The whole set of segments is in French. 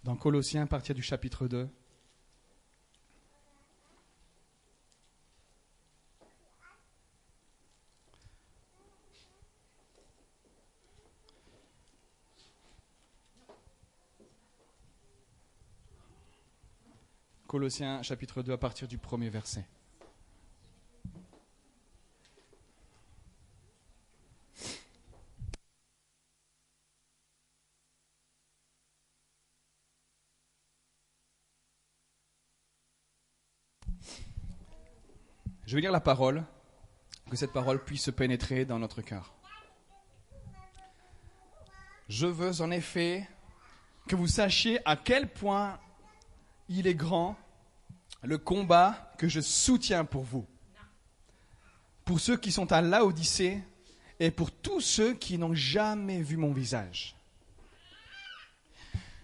dans Colossiens à partir du chapitre 2. Colossiens chapitre 2 à partir du premier verset. Je vais lire la parole, que cette parole puisse pénétrer dans notre cœur. Je veux en effet que vous sachiez à quel point il est grand le combat que je soutiens pour vous, pour ceux qui sont à Laodicée et pour tous ceux qui n'ont jamais vu mon visage.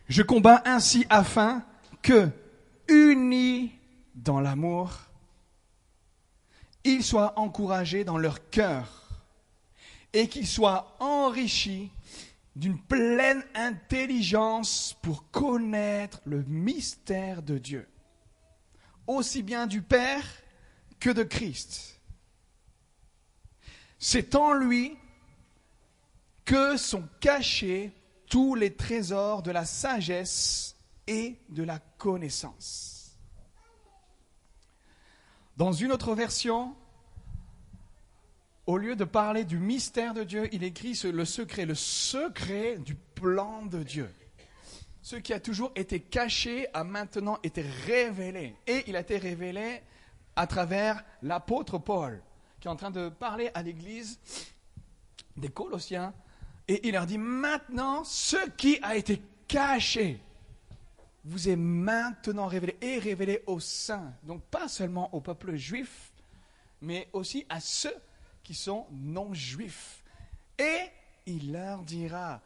Je combats ainsi afin que, unis dans l'amour, ils soient encouragés dans leur cœur et qu'ils soient enrichis d'une pleine intelligence pour connaître le mystère de Dieu, aussi bien du Père que de Christ. C'est en lui que sont cachés tous les trésors de la sagesse et de la connaissance. Dans une autre version, au lieu de parler du mystère de Dieu, il écrit le secret du plan de Dieu. Ce qui a toujours été caché a maintenant été révélé. Et il a été révélé à travers l'apôtre Paul, qui est en train de parler à l'église des Colossiens. Et il leur dit, maintenant, ce qui a été caché vous est maintenant révélé et révélé aux saints. Donc pas seulement au peuple juif, mais aussi à ceux qui sont non-juifs. Et il leur dira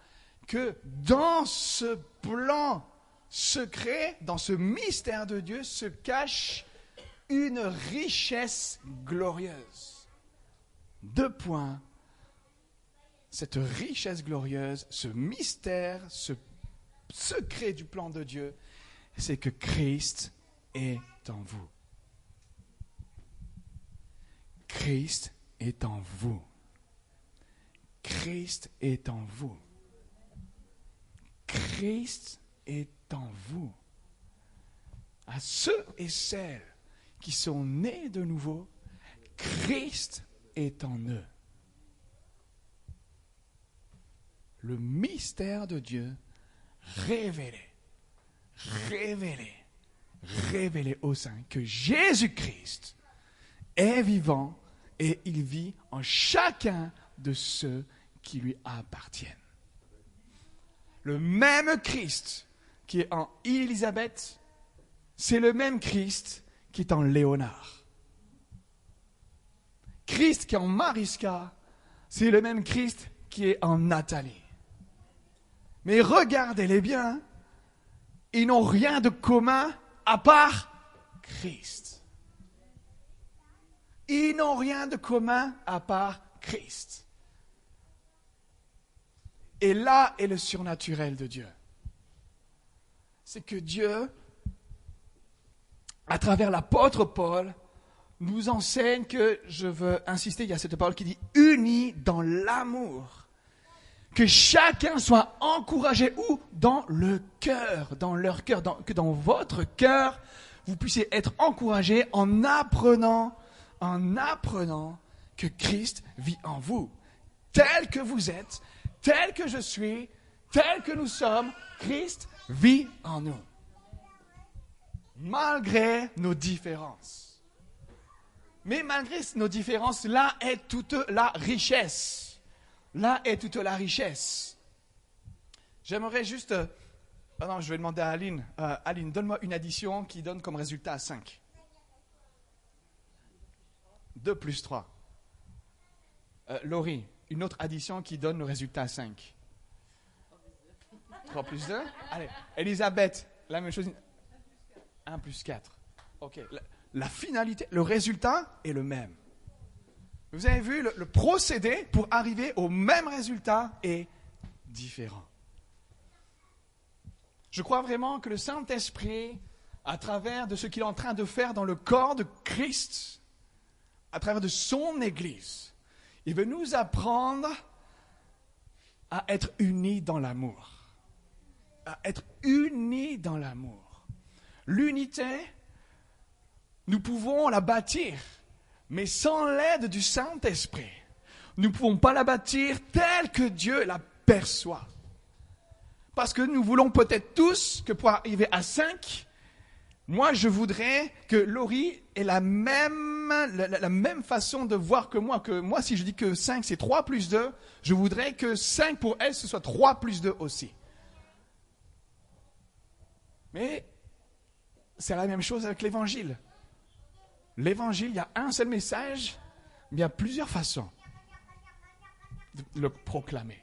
que dans ce plan secret, dans ce mystère de Dieu, se cache une richesse glorieuse. 2 points. Cette richesse glorieuse, ce mystère, ce secret du plan de Dieu, c'est que Christ est en vous. Christ est en vous. Christ est en vous. Christ est en vous. À ceux et celles qui sont nés de nouveau, Christ est en eux. Le mystère de Dieu révélé aux saints, que Jésus-Christ est vivant et il vit en chacun de ceux qui lui appartiennent. Le même Christ qui est en Élisabeth, c'est le même Christ qui est en Léonard. Christ qui est en Mariska, c'est le même Christ qui est en Nathalie. Mais regardez-les bien, ils n'ont rien de commun à part Christ. Ils n'ont rien de commun à part Christ. Et là est le surnaturel de Dieu. C'est que Dieu, à travers l'apôtre Paul, nous enseigne que, je veux insister, il y a cette parole qui dit « unis dans l'amour ». Que chacun soit encouragé où ? Dans le cœur, dans leur cœur, que dans votre cœur, vous puissiez être encouragé en apprenant que Christ vit en vous. Tel que vous êtes, tel que je suis, tel que nous sommes, Christ vit en nous. Malgré nos différences. Mais malgré nos différences, là est toute la richesse. Là est toute la richesse. J'aimerais juste... je vais demander à Aline. Aline, donne-moi une addition qui donne comme résultat 5. 2 plus 3. Laurie, une autre addition qui donne le résultat 5. 3 plus 2. Allez, Elisabeth, la même chose. 1 plus 4. Ok. La finalité, le résultat est le même. Vous avez vu, le procédé pour arriver au même résultat est différent. Je crois vraiment que le Saint-Esprit, à travers de ce qu'il est en train de faire dans le corps de Christ, à travers de son Église, il veut nous apprendre à être unis dans l'amour. À être unis dans l'amour. L'unité, nous pouvons la bâtir, mais sans l'aide du Saint-Esprit, nous ne pouvons pas la bâtir telle que Dieu la perçoit. Parce que nous voulons peut-être tous que pour arriver à 5, moi je voudrais que Laurie ait la même façon de voir que moi. Que moi, si je dis que 5 c'est 3 plus 2, je voudrais que 5 pour elle ce soit 3 plus 2 aussi. Mais c'est la même chose avec l'évangile. L'évangile, il y a un seul message, mais il y a plusieurs façons de le proclamer.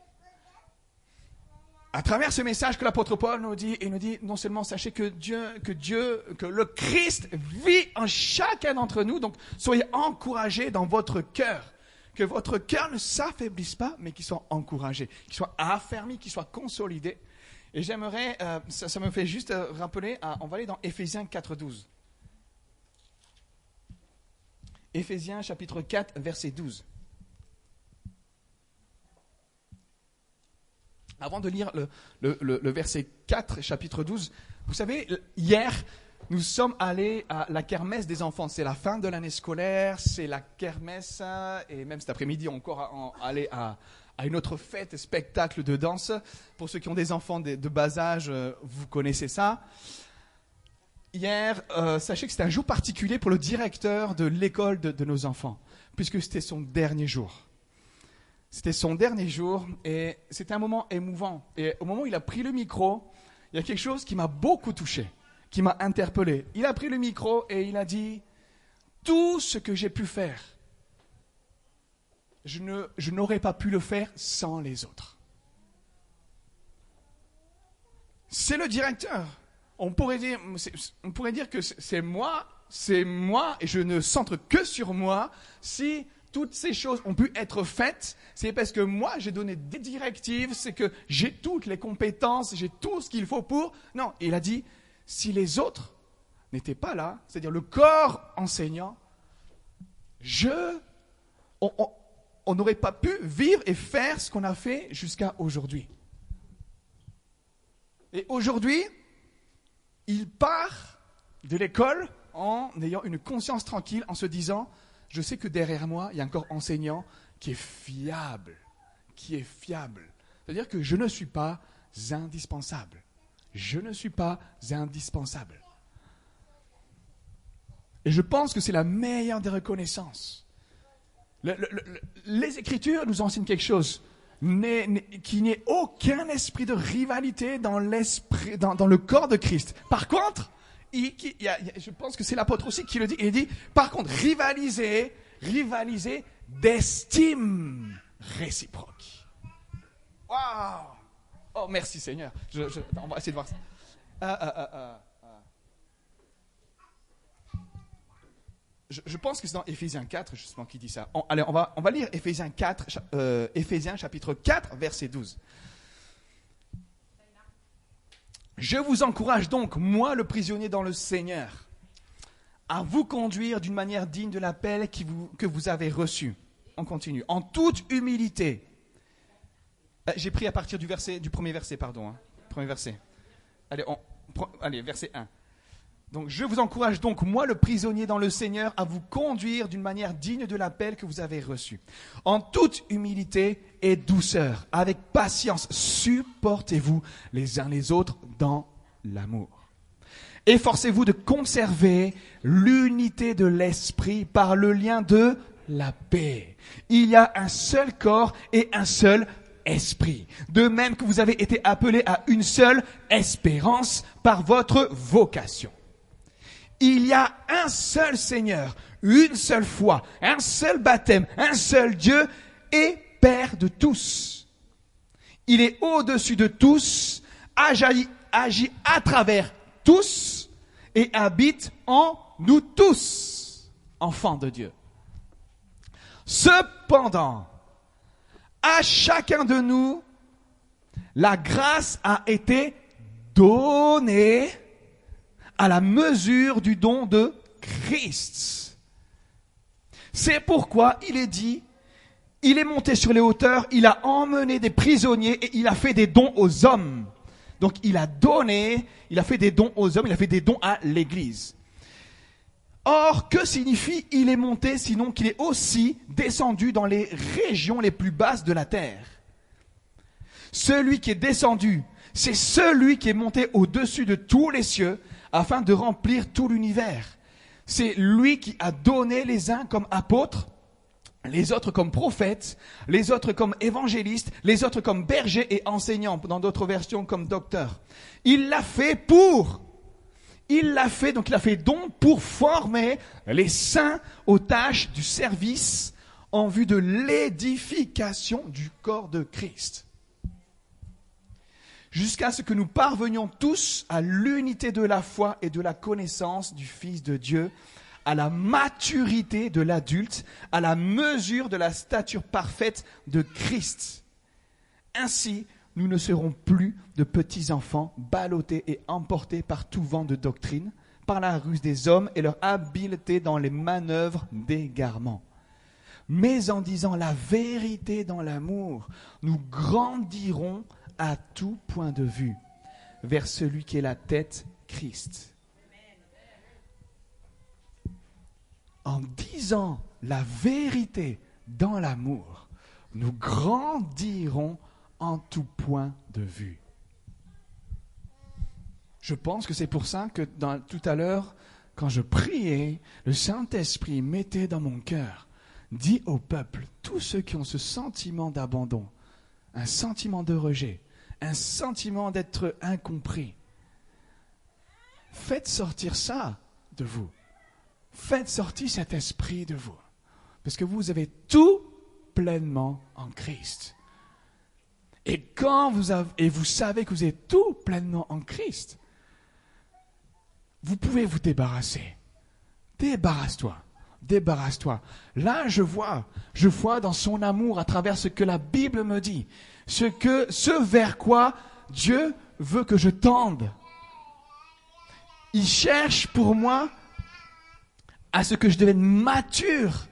À travers ce message que l'apôtre Paul nous dit, il nous dit non seulement sachez que le Christ vit en chacun d'entre nous, donc soyez encouragés dans votre cœur, que votre cœur ne s'affaiblisse pas, mais qu'il soit encouragé, qu'il soit affermi, qu'il soit consolidé. Et j'aimerais, ça me fait juste rappeler, on va aller dans Éphésiens 4.12. Éphésiens chapitre 4, verset 12. Avant de lire le verset 4, chapitre 12, vous savez, hier, nous sommes allés à la kermesse des enfants. C'est la fin de l'année scolaire, c'est la kermesse, et même cet après-midi, encore aller à une autre fête, spectacle de danse. Pour ceux qui ont des enfants de bas âge, vous connaissez ça. Hier, sachez que c'était un jour particulier pour le directeur de l'école de nos enfants, puisque c'était son dernier jour. C'était son dernier jour et c'était un moment émouvant. Et au moment où il a pris le micro, il y a quelque chose qui m'a beaucoup touché, qui m'a interpellé. Il a pris le micro et il a dit « Tout ce que j'ai pu faire, je n'aurais pas pu le faire sans les autres. » C'est le directeur. On pourrait dire que c'est moi, et je ne centre que sur moi. Si toutes ces choses ont pu être faites, c'est parce que moi, j'ai donné des directives, c'est que j'ai toutes les compétences, j'ai tout ce qu'il faut pour... Non, il a dit, si les autres n'étaient pas là, c'est-à-dire le corps enseignant, on n'aurait pas pu vivre et faire ce qu'on a fait jusqu'à aujourd'hui. Et aujourd'hui, il part de l'école en ayant une conscience tranquille, en se disant, je sais que derrière moi, il y a un corps enseignant qui est fiable. C'est-à-dire que je ne suis pas indispensable. Je ne suis pas indispensable. Et je pense que c'est la meilleure des reconnaissances. Les Écritures nous enseignent quelque chose. Qu'il n'y ait aucun esprit de rivalité dans le corps de Christ. Par contre, je pense que c'est l'apôtre aussi qui le dit. Il dit, par contre, rivalisez d'estime réciproque. Waouh! Oh, merci Seigneur. On va essayer de voir ça. Je pense que c'est dans Éphésiens 4, justement, qui dit ça. Allez, on va lire Éphésiens chapitre 4, verset 12. Je vous encourage donc, moi le prisonnier dans le Seigneur, à vous conduire d'une manière digne de l'appel que vous avez reçu. On continue. En toute humilité. J'ai pris à partir du premier verset, pardon. Premier verset. Allez, verset 1. Donc, je vous encourage donc, moi le prisonnier dans le Seigneur, à vous conduire d'une manière digne de l'appel que vous avez reçu. En toute humilité et douceur, avec patience, supportez-vous les uns les autres dans l'amour. Efforcez-vous de conserver l'unité de l'esprit par le lien de la paix. Il y a un seul corps et un seul esprit. De même que vous avez été appelés à une seule espérance par votre vocation. Il y a un seul Seigneur, une seule foi, un seul baptême, un seul Dieu et Père de tous. Il est au-dessus de tous, agit à travers tous et habite en nous tous, enfants de Dieu. Cependant, à chacun de nous, la grâce a été donnés à la mesure du don de Christ. C'est pourquoi il est dit, il est monté sur les hauteurs, il a emmené des prisonniers et il a fait des dons aux hommes. Donc il a donné, il a fait des dons aux hommes, il a fait des dons à l'Église. Or, que signifie il est monté, sinon qu'il est aussi descendu dans les régions les plus basses de la terre? Celui qui est descendu, c'est celui qui est monté au-dessus de tous les cieux afin de remplir tout l'univers. C'est lui qui a donné les uns comme apôtres, les autres comme prophètes, les autres comme évangélistes, les autres comme bergers et enseignants, dans d'autres versions comme docteurs. Il l'a fait donc il a fait don pour former les saints aux tâches du service en vue de l'édification du corps de Christ. Jusqu'à ce que nous parvenions tous à l'unité de la foi et de la connaissance du Fils de Dieu, à la maturité de l'adulte, à la mesure de la stature parfaite de Christ. Ainsi, nous ne serons plus de petits enfants ballottés et emportés par tout vent de doctrine, par la ruse des hommes et leur habileté dans les manœuvres d'égarement. Mais en disant la vérité dans l'amour, nous grandirons à tout point de vue vers celui qui est la tête, Christ. En disant la vérité dans l'amour, nous grandirons en tout point de vue. Je pense que c'est pour ça que tout à l'heure, quand je priais, le Saint-Esprit mettait dans mon cœur, dit au peuple, tous ceux qui ont ce sentiment d'abandon, un sentiment de rejet, un sentiment d'être incompris, faites sortir ça de vous. Faites sortir cet esprit de vous. Parce que vous avez tout pleinement en Christ. Et quand vous savez que vous avez tout pleinement en Christ, vous pouvez vous débarrasser. Débarrasse-toi. Débarrasse-toi. Là, je vois dans son amour à travers ce que la Bible me dit, ce vers quoi Dieu veut que je tende. Il cherche pour moi à ce que je devienne mature,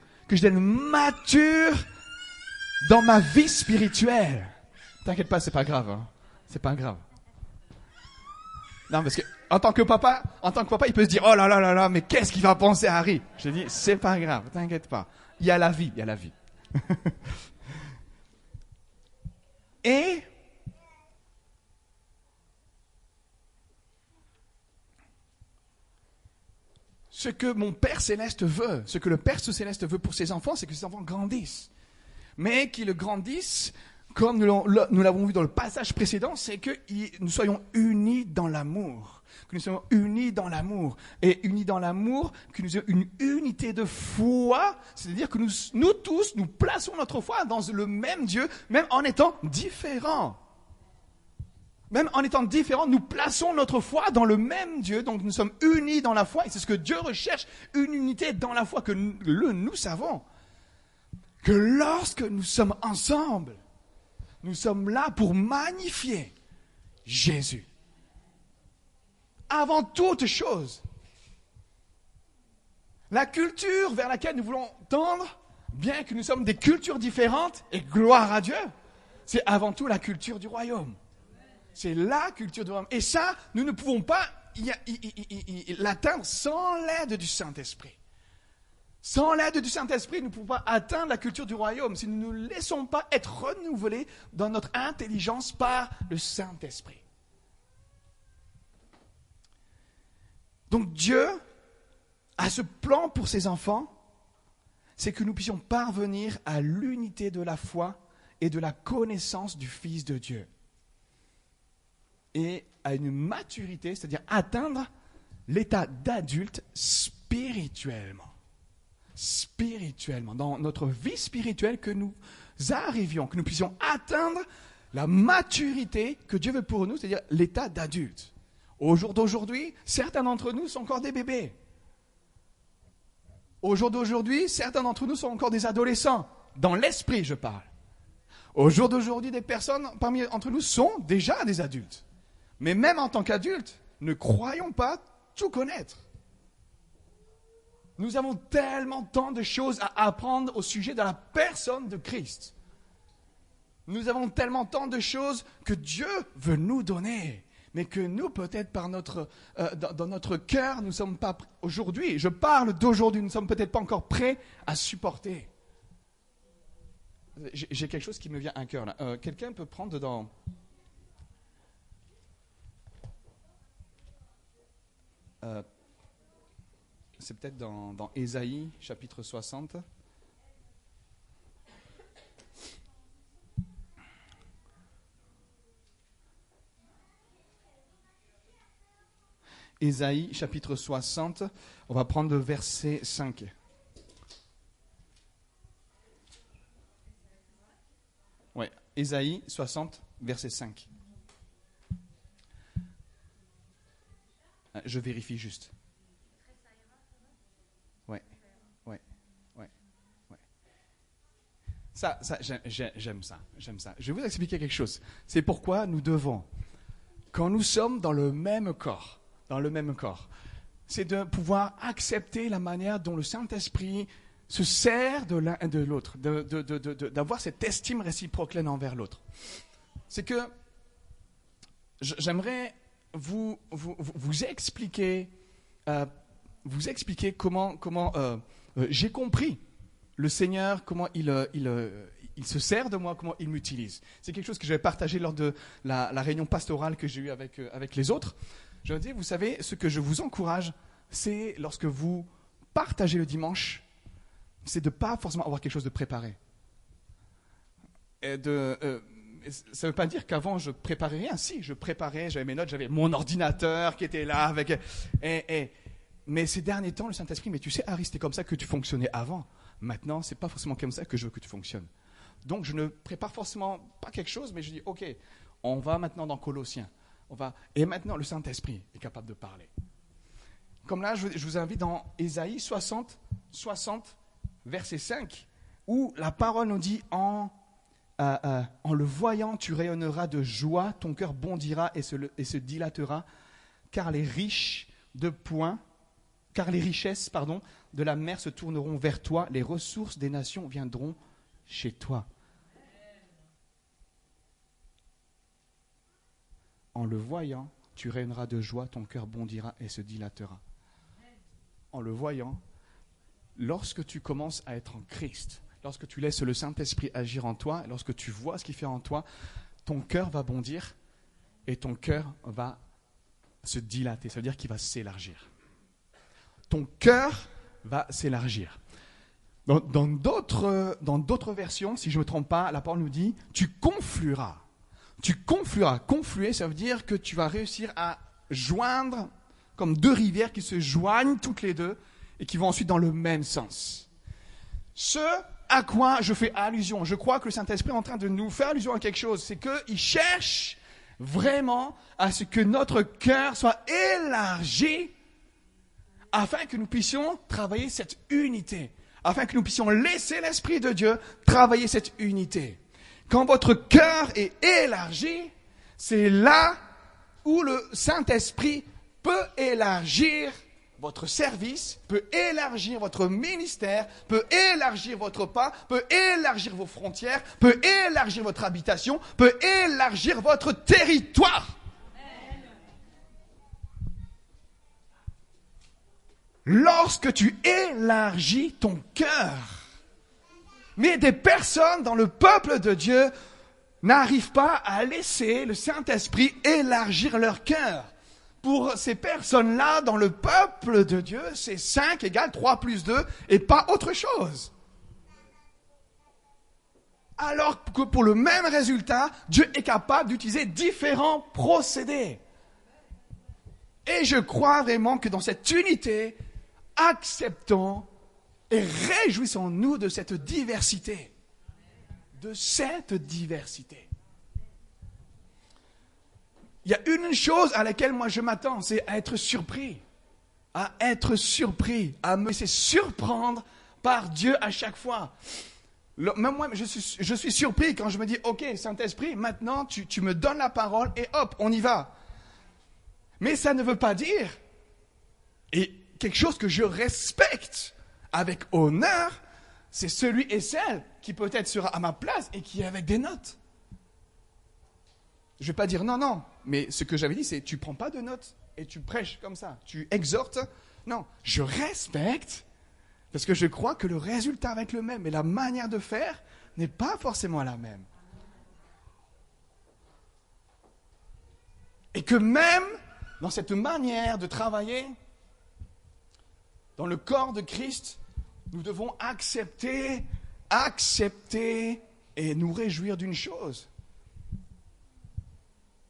dans ma vie spirituelle. T'inquiète pas, c'est pas grave, hein. C'est pas grave. Non, parce que en tant que papa, il peut se dire, oh là là là là, mais qu'est-ce qu'il va penser Harry? Je dis, c'est pas grave, t'inquiète pas. Il y a la vie. Et ce que mon Père Céleste veut, ce que le Père Céleste veut pour ses enfants, c'est que ses enfants grandissent. Mais qu'ils grandissent, comme nous l'avons vu dans le passage précédent, c'est que nous soyons unis dans l'amour. Que nous soyons unis dans l'amour. Et unis dans l'amour, que nous ayons une unité de foi, c'est-à-dire que nous tous, nous plaçons notre foi dans le même Dieu, même en étant différents. Même en étant différents, nous plaçons notre foi dans le même Dieu. Donc nous sommes unis dans la foi. Et c'est ce que Dieu recherche, une unité dans la foi que nous savons. Que lorsque nous sommes ensemble, nous sommes là pour magnifier Jésus. Avant toute chose, la culture vers laquelle nous voulons tendre, bien que nous sommes des cultures différentes, et gloire à Dieu, c'est avant tout la culture du royaume. C'est la culture du royaume. Et ça, nous ne pouvons pas l'atteindre sans l'aide du Saint-Esprit. Sans l'aide du Saint-Esprit, nous ne pouvons pas atteindre la culture du royaume si nous ne nous laissons pas être renouvelés dans notre intelligence par le Saint-Esprit. Donc Dieu a ce plan pour ses enfants, c'est que nous puissions parvenir à l'unité de la foi et de la connaissance du Fils de Dieu. Et à une maturité, c'est-à-dire atteindre l'état d'adulte spirituellement. Spirituellement, dans notre vie spirituelle, que nous arrivions, que nous puissions atteindre la maturité que Dieu veut pour nous, c'est-à-dire l'état d'adulte. Au jour d'aujourd'hui, certains d'entre nous sont encore des bébés. Au jour d'aujourd'hui, certains d'entre nous sont encore des adolescents. Dans l'esprit, je parle. Au jour d'aujourd'hui, des personnes parmi entre nous sont déjà des adultes. Mais même en tant qu'adultes, ne croyons pas tout connaître. Nous avons tellement tant de choses à apprendre au sujet de la personne de Christ. Nous avons tellement tant de choses que Dieu veut nous donner, mais que nous, peut-être dans notre cœur, nous ne sommes pas aujourd'hui. Je parle d'aujourd'hui, nous ne sommes peut-être pas encore prêts à supporter. J'ai quelque chose qui me vient à cœur là. Quelqu'un peut prendre dans... c'est peut-être dans Ésaïe, chapitre 60. Ésaïe, chapitre 60, on va prendre le verset 5. Oui, Ésaïe 60, verset 5. Je vérifie juste. Ouais. Ça, j'aime ça. Je vais vous expliquer quelque chose. C'est pourquoi nous devons, quand nous sommes dans le même corps, c'est de pouvoir accepter la manière dont le Saint-Esprit se sert de l'un et de l'autre, d'avoir cette estime réciproque l'un envers l'autre. C'est que j'aimerais vous expliquer comment j'ai compris le Seigneur, comment il se sert de moi, comment il m'utilise. C'est quelque chose que j'avais partagé lors de la réunion pastorale que j'ai eue avec les autres. Je dis, vous savez, ce que je vous encourage, c'est lorsque vous partagez le dimanche, c'est de ne pas forcément avoir quelque chose de préparé. Ça ne veut pas dire qu'avant, je préparais rien. Si, je préparais, j'avais mes notes, j'avais mon ordinateur qui était là. Mais ces derniers temps, le Saint-Esprit, mais tu sais, Harry, c'était comme ça que tu fonctionnais avant. Maintenant, ce n'est pas forcément comme ça que je veux que tu fonctionnes. Donc, je ne prépare forcément pas quelque chose, mais je dis, OK, on va maintenant dans Colossiens. Et maintenant, le Saint-Esprit est capable de parler. Comme là, je vous invite dans Ésaïe 60, verset 5, où la parole nous dit, en le voyant, tu rayonneras de joie, ton cœur bondira et se dilatera, car les richesses de la mer se tourneront vers toi, les ressources des nations viendront chez toi. En le voyant, tu rayonneras de joie, ton cœur bondira et se dilatera. En le voyant, lorsque tu commences à être en Christ, lorsque tu laisses le Saint-Esprit agir en toi, lorsque tu vois ce qu'il fait en toi, ton cœur va bondir et ton cœur va se dilater. Ça veut dire qu'il va s'élargir. Ton cœur va s'élargir. Dans d'autres versions, si je ne me trompe pas, la parole nous dit « tu conflueras ». Tu conflueras. Confluer, ça veut dire que tu vas réussir à joindre comme deux rivières qui se joignent toutes les deux et qui vont ensuite dans le même sens. Ce à quoi je fais allusion, je crois que le Saint-Esprit est en train de nous faire allusion à quelque chose, c'est qu'il cherche vraiment à ce que notre cœur soit élargi afin que nous puissions travailler cette unité, afin que nous puissions laisser l'Esprit de Dieu travailler cette unité. Quand votre cœur est élargi, c'est là où le Saint-Esprit peut élargir votre service, peut élargir votre ministère, peut élargir votre pas, peut élargir vos frontières, peut élargir votre habitation, peut élargir votre territoire. Lorsque tu élargis ton cœur, mais des personnes dans le peuple de Dieu n'arrivent pas à laisser le Saint-Esprit élargir leur cœur. Pour ces personnes-là, dans le peuple de Dieu, c'est 5 égale 3 plus 2 et pas autre chose. Alors que pour le même résultat, Dieu est capable d'utiliser différents procédés. Et je crois vraiment que dans cette unité, acceptons et réjouissons-nous de cette diversité. De cette diversité. Il y a une chose à laquelle moi je m'attends, c'est à être surpris. À me laisser surprendre par Dieu à chaque fois. Même moi, je suis surpris quand je me dis, OK, Saint-Esprit, maintenant tu me donnes la parole et hop, on y va. Mais ça ne veut pas dire, et quelque chose que je respecte avec honneur, c'est celui et celle qui peut-être sera à ma place et qui est avec des notes. Je ne vais pas dire non, mais ce que j'avais dit, c'est tu ne prends pas de notes et tu prêches comme ça, tu exhortes. Non, je respecte parce que je crois que le résultat va être le même, mais la manière de faire n'est pas forcément la même. Et que même dans cette manière de travailler, dans le corps de Christ, nous devons accepter et nous réjouir d'une chose.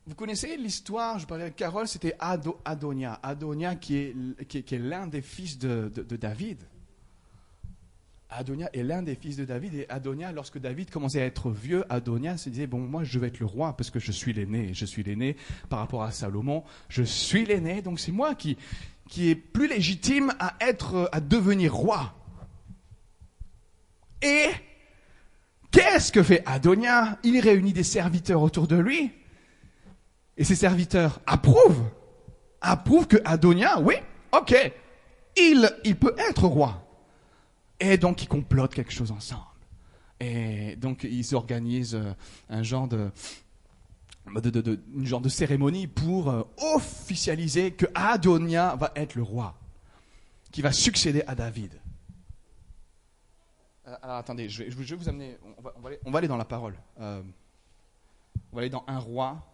Vous connaissez l'histoire, je parlais avec Carole, c'était Adonia. Adonia qui est l'un des fils de David. Adonia est l'un des fils de David. Et Adonia, lorsque David commençait à être vieux, Adonia se disait, bon, moi je vais être le roi parce que je suis l'aîné. Je suis l'aîné par rapport à Salomon. Je suis l'aîné, donc c'est moi qui est plus légitime à devenir roi. Et qu'est-ce que fait Adonia? Il réunit des serviteurs autour de lui. Et ces serviteurs approuvent que Adonia, oui, ok, il peut être roi. Et donc ils complotent quelque chose ensemble. Et donc ils organisent un genre de cérémonie pour officialiser que Adonia va être le roi, qui va succéder à David. Alors attendez, je vais vous amener, on va aller dans la parole. On va aller dans 1 Roi.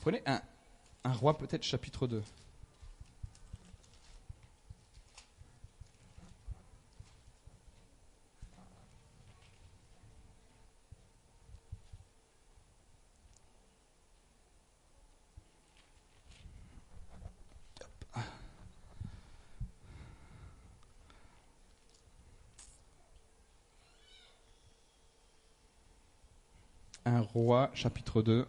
Prenez un Roi, peut-être chapitre 2. Un Roi, chapitre 2.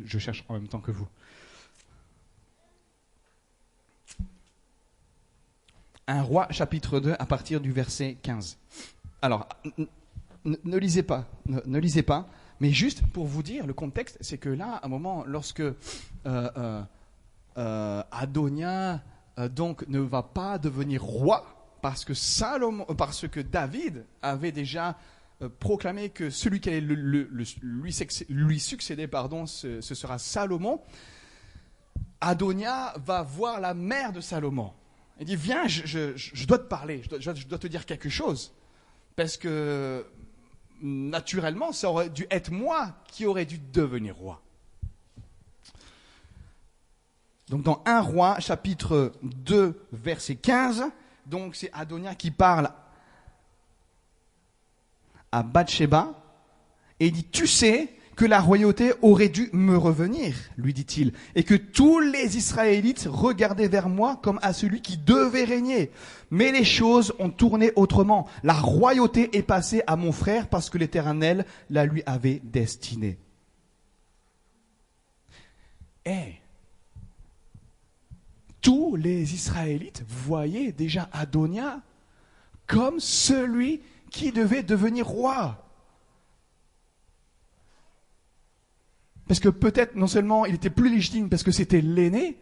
Je cherche en même temps que vous. Un Roi, chapitre 2, à partir du verset 15. Alors, ne lisez pas, mais juste pour vous dire, le contexte, c'est que là, à un moment, lorsque Adonia donc ne va pas devenir roi, parce que David avait déjà proclamé que celui qui allait lui succéder, ce sera Salomon. Adonia va voir la mère de Salomon. Il dit, viens, je dois te parler, je dois te dire quelque chose. Parce que, naturellement, ça aurait dû être moi qui aurais dû devenir roi. Donc dans 1 Roi, chapitre 2, verset 15, donc c'est Adonia qui parle à Bathsheba, et il dit, tu sais que la royauté aurait dû me revenir, lui dit-il, et que tous les Israélites regardaient vers moi comme à celui qui devait régner. Mais les choses ont tourné autrement. La royauté est passée à mon frère parce que l'Éternel la lui avait destinée. Et tous les Israélites voyaient déjà Adonia comme celui qui devait devenir roi. Parce que peut-être, non seulement il était plus légitime parce que c'était l'aîné,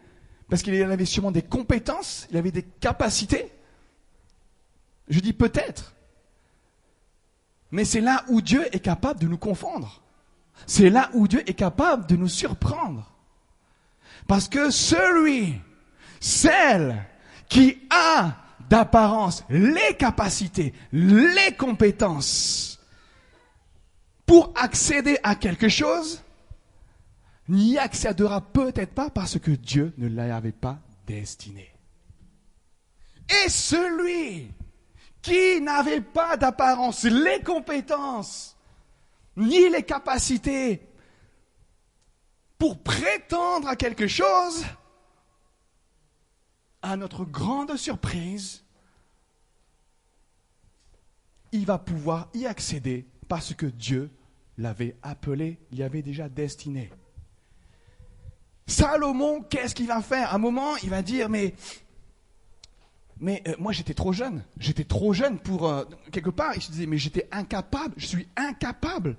parce qu'il avait sûrement des compétences, il avait des capacités. Je dis peut-être. Mais c'est là où Dieu est capable de nous confondre. C'est là où Dieu est capable de nous surprendre. Parce que celle qui a d'apparence les capacités, les compétences pour accéder à quelque chose, n'y accédera peut-être pas parce que Dieu ne l'avait pas destiné. Et celui qui n'avait pas d'apparence les compétences, ni les capacités pour prétendre à quelque chose, à notre grande surprise, il va pouvoir y accéder parce que Dieu l'avait appelé, l'y avait déjà destiné. Salomon, qu'est-ce qu'il va faire? À un moment, il va dire, mais Mais moi, j'étais trop jeune. J'étais trop jeune pour... quelque part, il se disait, mais j'étais incapable, je suis incapable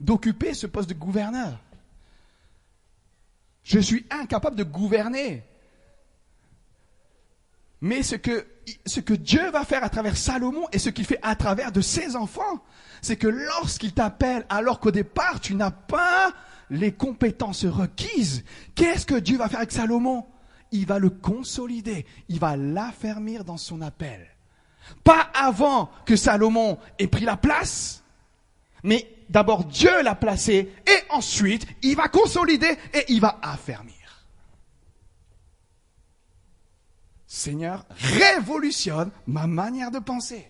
d'occuper ce poste de gouverneur. Je suis incapable de gouverner. Mais ce que Dieu va faire à travers Salomon et ce qu'il fait à travers de ses enfants, c'est que lorsqu'il t'appelle, alors qu'au départ, tu n'as pas les compétences requises, qu'est-ce que Dieu va faire avec Salomon ? Il va le consolider, il va l'affermir dans son appel. Pas avant que Salomon ait pris la place, mais d'abord Dieu l'a placé et ensuite il va consolider et il va affermir. Seigneur, révolutionne ma manière de penser.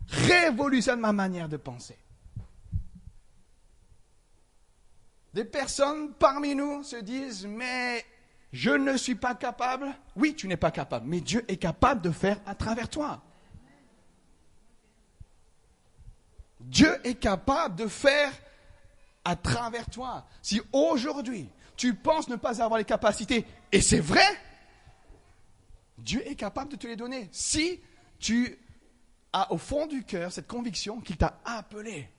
Révolutionne ma manière de penser. Des personnes parmi nous se disent, mais je ne suis pas capable. Oui, tu n'es pas capable, mais Dieu est capable de faire à travers toi. Dieu est capable de faire à travers toi. Si aujourd'hui, tu penses ne pas avoir les capacités, et c'est vrai, Dieu est capable de te les donner. Si tu as au fond du cœur cette conviction qu'il t'a appelé.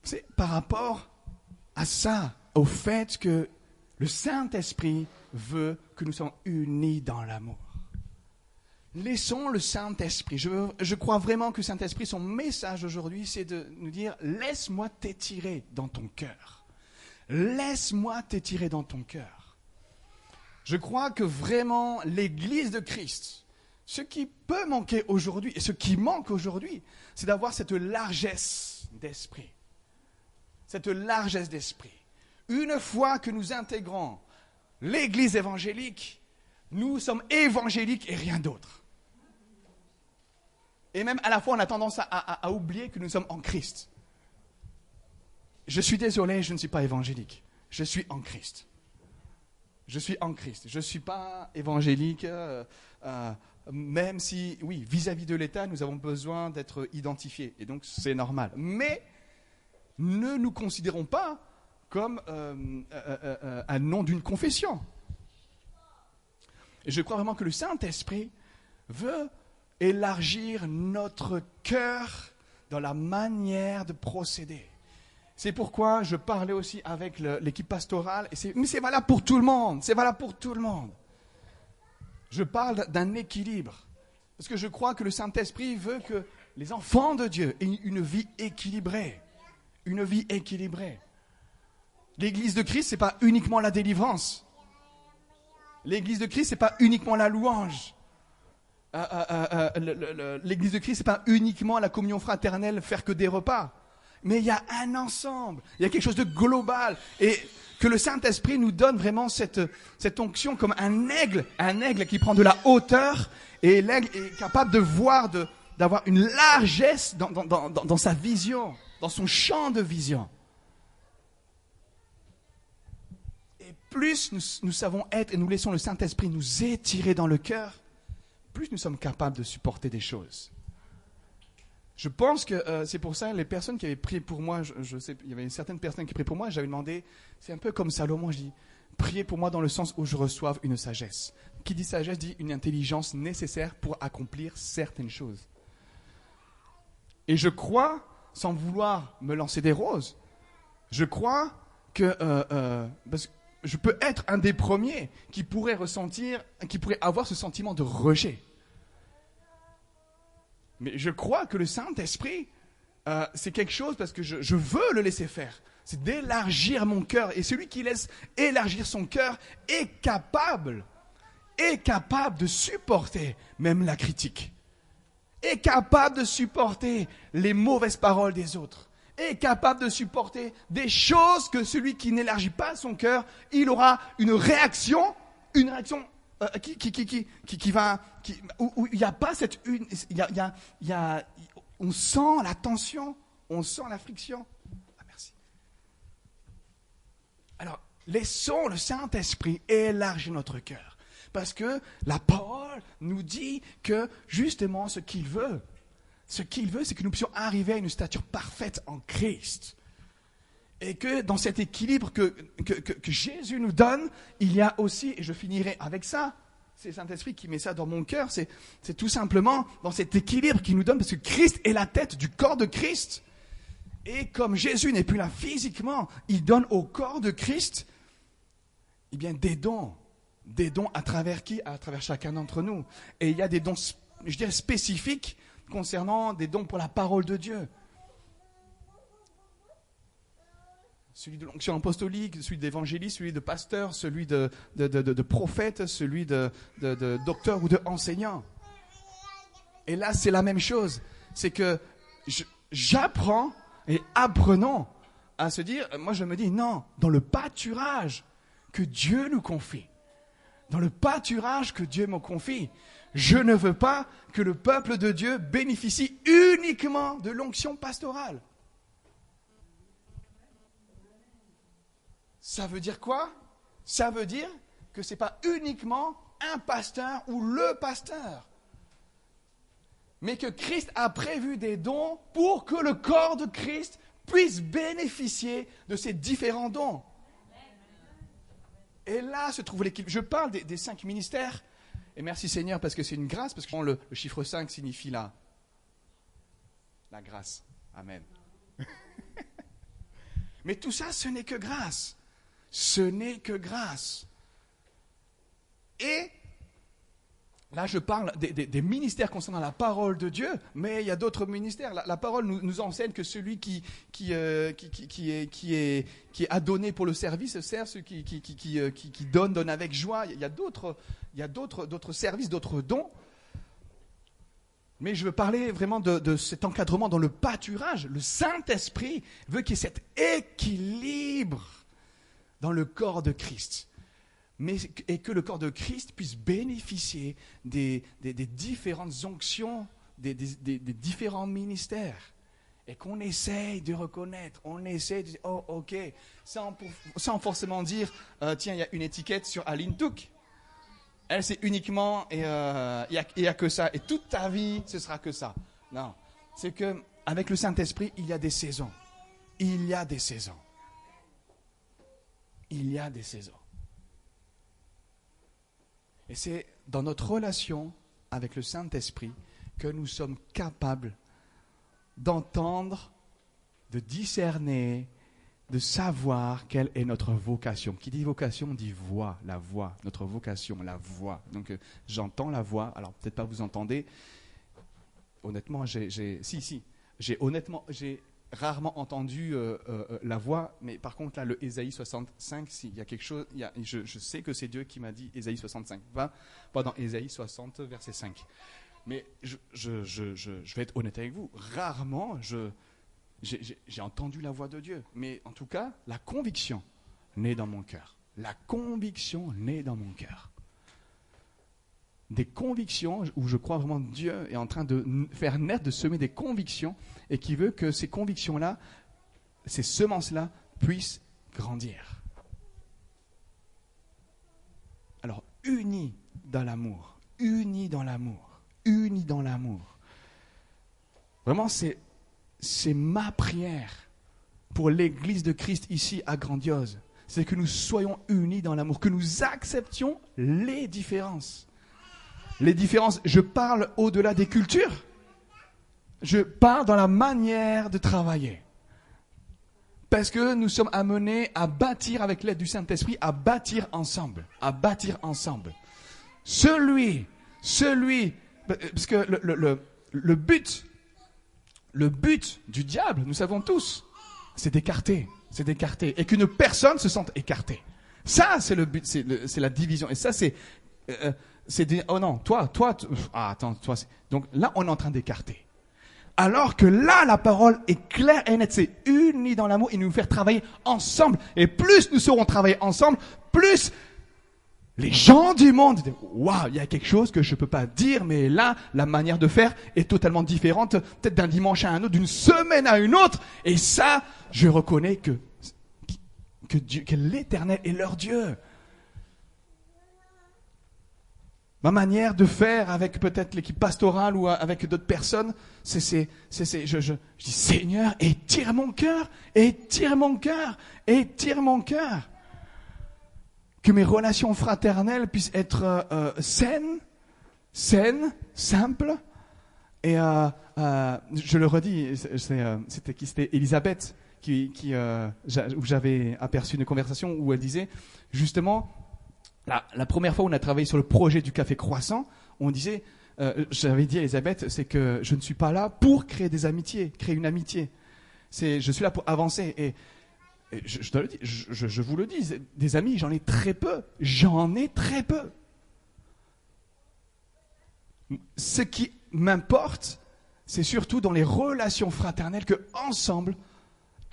C'est par rapport à ça, au fait que le Saint-Esprit veut que nous soyons unis dans l'amour. Laissons le Saint-Esprit. Je crois vraiment que le Saint-Esprit, son message aujourd'hui, c'est de nous dire « Laisse-moi t'étirer dans ton cœur. Laisse-moi t'étirer dans ton cœur. » Je crois que vraiment l'Église de Christ, ce qui peut manquer aujourd'hui, et ce qui manque aujourd'hui, c'est d'avoir cette largesse d'esprit. Cette largesse d'esprit. Une fois que nous intégrons l'Église évangélique, nous sommes évangéliques et rien d'autre. Et même à la fois, on a tendance à oublier que nous sommes en Christ. Je suis désolé, je ne suis pas évangélique. Je suis en Christ. Je suis en Christ. Je ne suis pas évangélique, même si, oui, vis-à-vis de l'État, nous avons besoin d'être identifiés. Et donc, c'est normal. Mais ne nous considérons pas comme un nom d'une confession. Et je crois vraiment que le Saint-Esprit veut élargir notre cœur dans la manière de procéder. C'est pourquoi je parlais aussi avec l'équipe pastorale, mais c'est valable pour tout le monde, c'est valable pour tout le monde. Je parle d'un équilibre, parce que je crois que le Saint-Esprit veut que les enfants de Dieu aient une vie équilibrée. Une vie équilibrée. L'Église de Christ, ce n'est pas uniquement la délivrance. L'Église de Christ, ce n'est pas uniquement la louange. L'Église de Christ, ce n'est pas uniquement la communion fraternelle, faire que des repas. Mais il y a un ensemble, il y a quelque chose de global. Et que le Saint-Esprit nous donne vraiment cette onction comme un aigle qui prend de la hauteur. Et l'aigle est capable de voir, d'avoir une largesse dans sa vision, dans son champ de vision. Et plus nous savons être et nous laissons le Saint-Esprit nous étirer dans le cœur, plus nous sommes capables de supporter des choses. Je pense que c'est pour ça, les personnes qui avaient prié pour moi, je sais, il y avait certaines personnes qui priaient pour moi, j'avais demandé, c'est un peu comme Salomon, je dis, priez pour moi dans le sens où je reçoive une sagesse. Qui dit sagesse dit une intelligence nécessaire pour accomplir certaines choses. Et je crois, sans vouloir me lancer des roses, je crois que parce que je peux être un des premiers qui pourrait avoir ce sentiment de rejet. Mais je crois que le Saint-Esprit, c'est quelque chose, parce que je veux le laisser faire, c'est d'élargir mon cœur. Et celui qui laisse élargir son cœur est capable de supporter même la critique, est capable de supporter les mauvaises paroles des autres, est capable de supporter des choses que celui qui n'élargit pas son cœur, il aura une réaction où il n'y a pas cette on sent la tension, on sent la friction. Ah, merci. Alors, laissons le Saint-Esprit élargir notre cœur. Parce que la parole nous dit que justement ce qu'il veut, c'est que nous puissions arriver à une stature parfaite en Christ. Et que dans cet équilibre que Jésus nous donne, il y a aussi, et je finirai avec ça, c'est le Saint-Esprit qui met ça dans mon cœur, c'est tout simplement dans cet équilibre qu'il nous donne, parce que Christ est la tête du corps de Christ. Et comme Jésus n'est plus là physiquement, il donne au corps de Christ eh bien, des dons à travers qui? À travers chacun d'entre nous. Et il y a des dons, je dirais, spécifiques concernant des dons pour la parole de Dieu. Celui de l'onction apostolique, celui d'évangéliste, celui de pasteur, celui de prophète, celui de docteur ou d'enseignant. Et là, c'est la même chose. C'est que j'apprends et apprenons à se dire, moi je me dis, non, dans le pâturage que Dieu nous confie, dans le pâturage que Dieu me confie, je ne veux pas que le peuple de Dieu bénéficie uniquement de l'onction pastorale. Ça veut dire quoi? Ça veut dire que ce n'est pas uniquement un pasteur ou le pasteur, mais que Christ a prévu des dons pour que le corps de Christ puisse bénéficier de ces différents dons. Et là se trouve l'équilibre. Je parle des 5 ministères, et merci Seigneur parce que c'est une grâce, parce que le chiffre 5 signifie la grâce. Amen. Mais tout ça, ce n'est que grâce. Ce n'est que grâce. Et là, je parle des ministères concernant la parole de Dieu, mais il y a d'autres ministères. La parole nous enseigne que celui qui est adonné pour le service sert, celui qui donne avec joie. Il y a d'autres services, d'autres dons. Mais je veux parler vraiment de cet encadrement dans le pâturage. Le Saint-Esprit veut qu'il y ait cet équilibre dans le corps de Christ. Et que le corps de Christ puisse bénéficier des différentes onctions, des différents ministères. Et qu'on essaye de reconnaître, on essaye de dire, oh ok, sans forcément dire, tiens, il y a une étiquette sur Aline Touk. Elle, c'est uniquement, et il n'y a que ça. Et toute ta vie, ce sera que ça. Non, c'est qu'avec le Saint-Esprit, il y a des saisons. Il y a des saisons. Il y a des saisons. Et c'est dans notre relation avec le Saint-Esprit que nous sommes capables d'entendre, de discerner, de savoir quelle est notre vocation. Qui dit vocation dit voix, la voix, notre vocation, la voix. Donc j'entends la voix, alors peut-être pas vous entendez. Honnêtement, j'ai rarement entendu la voix, mais par contre là, le Ésaïe 65, s'il y a quelque chose, je sais que c'est Dieu qui m'a dit Ésaïe 65. Va dans Ésaïe 60, verset 5. Mais je vais être honnête avec vous, rarement j'ai entendu la voix de Dieu. Mais en tout cas, la conviction naît dans mon cœur. La conviction naît dans mon cœur. Des convictions où je crois vraiment que Dieu est en train de faire naître, de semer des convictions et qui veut que ces convictions-là, ces semences-là puissent grandir. Alors, unis dans l'amour, unis dans l'amour, unis dans l'amour. Vraiment, c'est ma prière pour l'Église de Christ ici à Grandiose. C'est que nous soyons unis dans l'amour, que nous acceptions les différences. Les différences, je parle au-delà des cultures. Je parle dans la manière de travailler. Parce que nous sommes amenés à bâtir avec l'aide du Saint-Esprit, à bâtir ensemble. À bâtir ensemble. Celui, parce que le but du diable, nous savons tous, c'est d'écarter. C'est d'écarter. Et qu'une personne se sente écartée. Ça, c'est le but, c'est la division. Et ça, c'est oh non, toi, attends, toi. Donc là, on est en train d'écarter. Alors que là, la parole est claire et nette. C'est unis dans l'amour et nous faire travailler ensemble. Et plus nous saurons travailler ensemble, plus les gens du monde disent, waouh, il y a quelque chose que je ne peux pas dire, mais là, la manière de faire est totalement différente, peut-être d'un dimanche à un autre, d'une semaine à une autre. Et ça, je reconnais que l'Éternel est leur Dieu. Ma manière de faire avec peut-être l'équipe pastorale ou avec d'autres personnes, je dis Seigneur, étire mon cœur, étire mon cœur, étire mon cœur. Que mes relations fraternelles puissent être saines, simples. Et je le redis, c'était Elisabeth où j'avais aperçu une conversation où elle disait justement. La première fois où on a travaillé sur le projet du café croissant, on disait, j'avais dit à Elisabeth, c'est que je ne suis pas là pour créer des amitiés, créer une amitié. Je suis là pour avancer. Et je dois le dire, je vous le dis, des amis, j'en ai très peu. J'en ai très peu. Ce qui m'importe, c'est surtout dans les relations fraternelles que ensemble.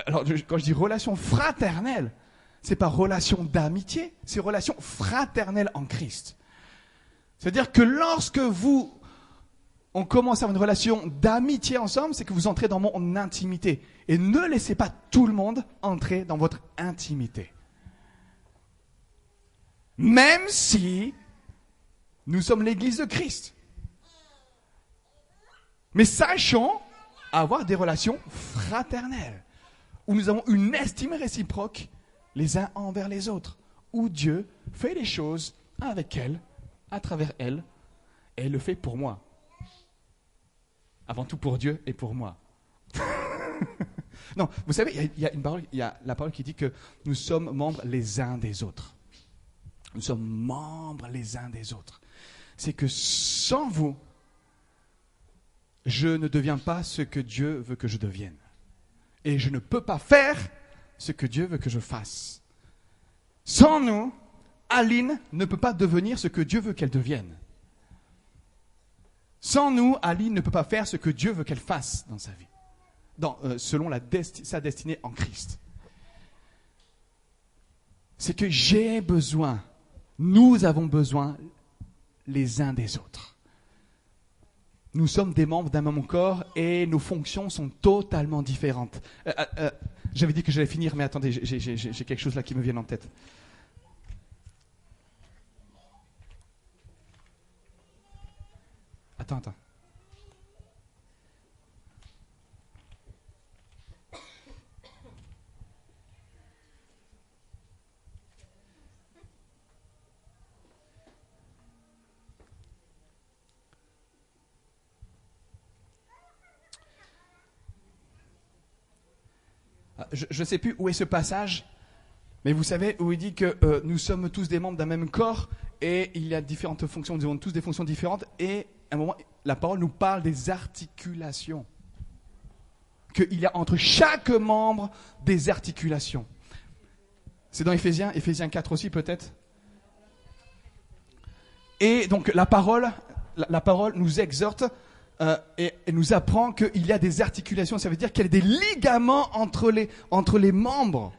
Alors quand je dis relations fraternelles, c'est pas relation d'amitié, c'est relation fraternelle en Christ. C'est-à-dire que lorsque on commence à avoir une relation d'amitié ensemble, c'est que vous entrez dans mon intimité. Et ne laissez pas tout le monde entrer dans votre intimité. Même si nous sommes l'Église de Christ. Mais sachons avoir des relations fraternelles, où nous avons une estime réciproque les uns envers les autres, où Dieu fait les choses avec elle, à travers elle, et elle le fait pour moi. Avant tout pour Dieu et pour moi. Non, vous savez, il y a la parole qui dit que nous sommes membres les uns des autres. Nous sommes membres les uns des autres. C'est que sans vous, je ne deviens pas ce que Dieu veut que je devienne. Et je ne peux pas faire ce que Dieu veut que je fasse. Sans nous, Aline ne peut pas devenir ce que Dieu veut qu'elle devienne. Sans nous, Aline ne peut pas faire ce que Dieu veut qu'elle fasse dans sa vie, selon sa destinée en Christ. C'est que j'ai besoin, nous avons besoin les uns des autres. Nous sommes des membres d'un même corps et nos fonctions sont totalement différentes. J'avais dit que j'allais finir, mais attendez, j'ai quelque chose là qui me vient en tête. Attends. Je ne sais plus où est ce passage, mais vous savez où il dit que nous sommes tous des membres d'un même corps et il y a différentes fonctions, nous avons tous des fonctions différentes et à un moment, la parole nous parle des articulations. Qu'il y a entre chaque membre des articulations. C'est dans Éphésiens 4 aussi peut-être. Et donc la parole nous exhorte et nous apprend qu'il y a des articulations. Ça veut dire qu'il y a des ligaments entre les membres.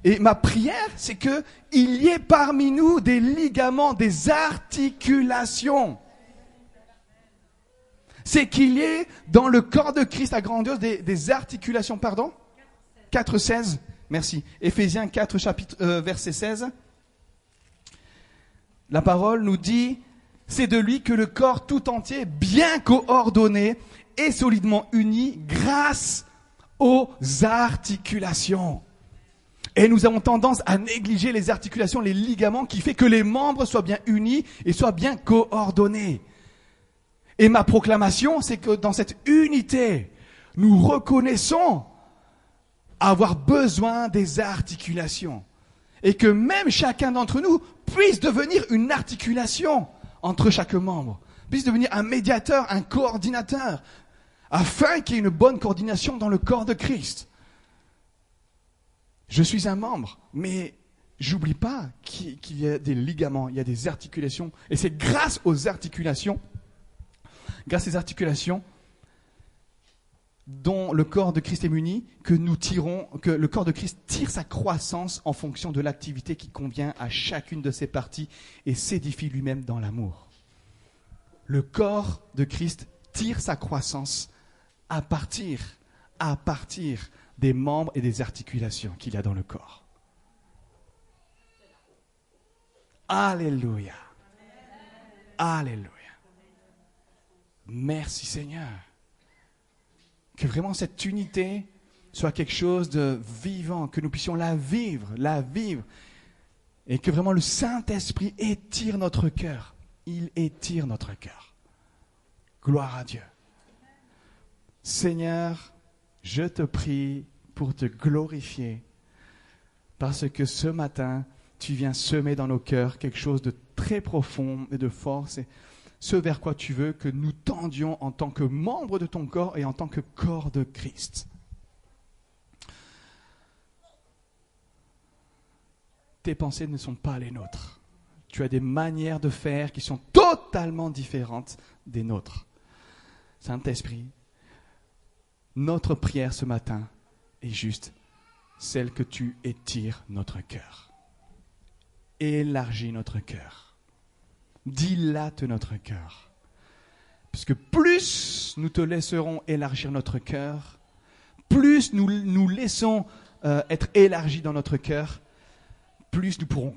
Et ma prière, c'est qu'il y ait parmi nous des ligaments, des articulations. C'est qu'il y ait dans le corps de Christ à grandiose des articulations. Pardon ? 4,16. Merci. Éphésiens 4, verset 16. La parole nous dit, c'est de lui que le corps tout entier, bien coordonné et solidement uni grâce aux articulations. Et nous avons tendance à négliger les articulations, les ligaments, qui fait que les membres soient bien unis et soient bien coordonnés. Et ma proclamation, c'est que dans cette unité, nous reconnaissons avoir besoin des articulations. Et que même chacun d'entre nous puisse devenir une articulation entre chaque membre, puisse devenir un médiateur, un coordinateur, afin qu'il y ait une bonne coordination dans le corps de Christ. Je suis un membre, mais j'oublie pas qu'il y a des ligaments, il y a des articulations, et c'est grâce aux articulations, dont le corps de Christ est muni, que le corps de Christ tire sa croissance en fonction de l'activité qui convient à chacune de ses parties et s'édifie lui-même dans l'amour. Le corps de Christ tire sa croissance à partir des membres et des articulations qu'il y a dans le corps. Alléluia. Alléluia. Merci Seigneur. Que vraiment cette unité soit quelque chose de vivant, que nous puissions la vivre, et que vraiment le Saint-Esprit étire notre cœur. Il étire notre cœur. Gloire à Dieu. Seigneur, je te prie pour te glorifier, parce que ce matin, tu viens semer dans nos cœurs quelque chose de très profond et de fort. C'est ce vers quoi tu veux que nous tendions en tant que membres de ton corps et en tant que corps de Christ. Tes pensées ne sont pas les nôtres. Tu as des manières de faire qui sont totalement différentes des nôtres. Saint-Esprit, notre prière ce matin est juste celle que tu étires notre cœur. Élargis notre cœur. Dilate notre cœur. Parce que plus nous te laisserons élargir notre cœur, plus nous laissons être élargis dans notre cœur, plus nous pourrons